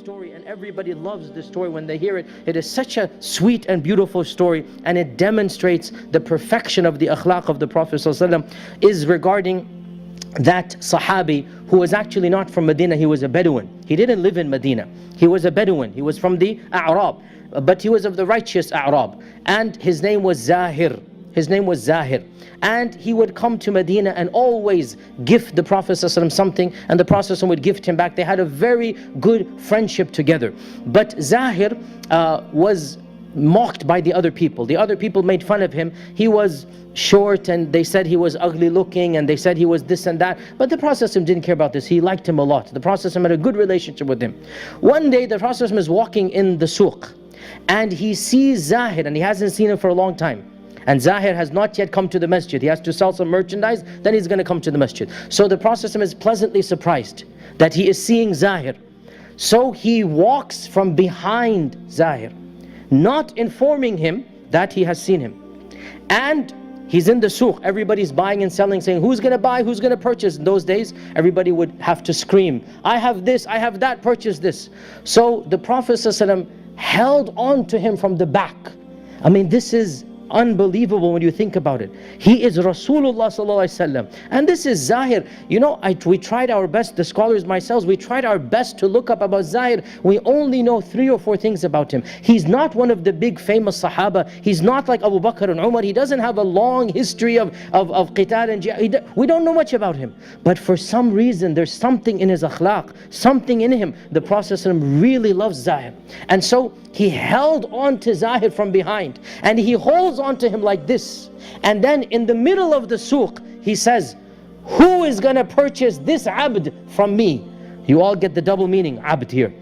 story, and everybody loves this story when they hear it. It is such a sweet and beautiful story, and it demonstrates the perfection of the akhlaq of the Prophet ﷺ, is regarding that Sahabi who was actually not from Medina. He was a Bedouin. He didn't live in Medina. He was a Bedouin. He was from the A'rab, but he was of the righteous A'rab, and his name was Zaahir. His name was Zaahir. And he would come to Medina and always gift the Prophet ﷺ something, and the Prophet ﷺ would gift him back. They had a very good friendship together. But Zaahir was mocked by the other people. The other people made fun of him. He was short, and they said he was ugly looking, and they said he was this and that. But the Prophet ﷺ didn't care about this. He liked him a lot. The Prophet ﷺ had a good relationship with him. One day the Prophet ﷺ is walking in the souq, and he sees Zaahir, and he hasn't seen him for a long time. And Zaahir has not yet come to the masjid. He has to sell some merchandise, then he's going to come to the masjid. So the Prophet ﷺ is pleasantly surprised that he is seeing Zaahir. So he walks from behind Zaahir, not informing him that he has seen him. And he's in the souq, everybody's buying and selling, saying, who's going to buy, who's going to purchase? In those days, everybody would have to scream, I have this, I have that, purchase this. So the Prophet ﷺ held on to him from the back. I mean, this is unbelievable when you think about it. He is Rasulullah sallallahu alaihi wasallam, and this is Zaahir. You know, we tried our best, the scholars, myself, we tried our best to look up about Zaahir. We only know 3 or 4 things about him. He's not one of the big famous Sahaba. He's not like Abu Bakr and Umar. He doesn't have a long history of qital and jihad. We don't know much about him. But for some reason, there's something in his akhlaq, something in him. The Prophet ﷺ really loves Zaahir. And so he held on to Zaahir from behind, and he holds on to him like this. And then in the middle of the souq, he says, who is going to purchase this abd from me? You all get the double meaning, abd here.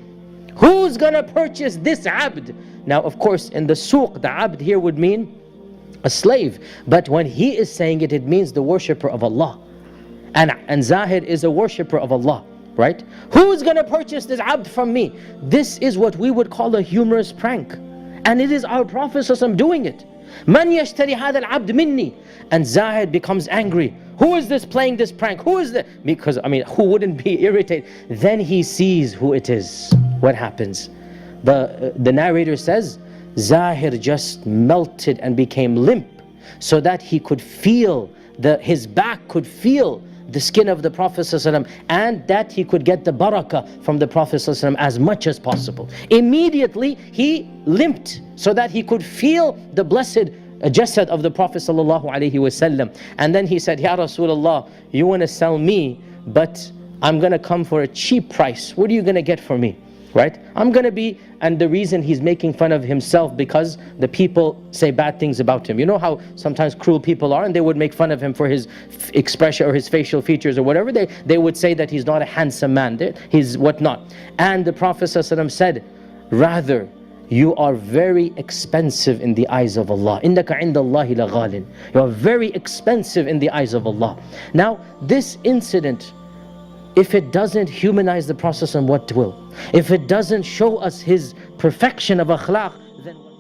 Who's going to purchase this abd? Now, of course, in the souq, the abd here would mean a slave. But when he is saying it, it means the worshipper of Allah. And Zaahir is a worshipper of Allah. Right? Who's going to purchase this abd from me? This is what we would call a humorous prank. And it is our Prophet ﷺ doing it. Man yashtari hadha al-abd minni. And Zaahir becomes angry. Who is this playing this prank? Who is that? Because, I mean, who wouldn't be irritated? Then he sees who it is. What happens? The narrator says, Zaahir just melted and became limp, so that he could feel, his back could feel the skin of the Prophet ﷺ, and that he could get the barakah from the Prophet ﷺ as much as possible. Immediately he limped so that he could feel the blessed jasad of the Prophet ﷺ. And then he said, Ya Rasulullah, you want to sell me, but I'm going to come for a cheap price. What are you going to get for me? Right? I'm going to be, and the reason he's making fun of himself, because the people say bad things about him. You know how sometimes cruel people are, and they would make fun of him for his expression or his facial features or whatever. They would say that he's not a handsome man, he's whatnot. And the Prophet ﷺ said, rather, you are very expensive in the eyes of Allah. Innaka indallahi laghalin. You are very expensive in the eyes of Allah. Now, this incident, if it doesn't humanize the Prophet, what will? If it doesn't show us his perfection of akhlaq, then what?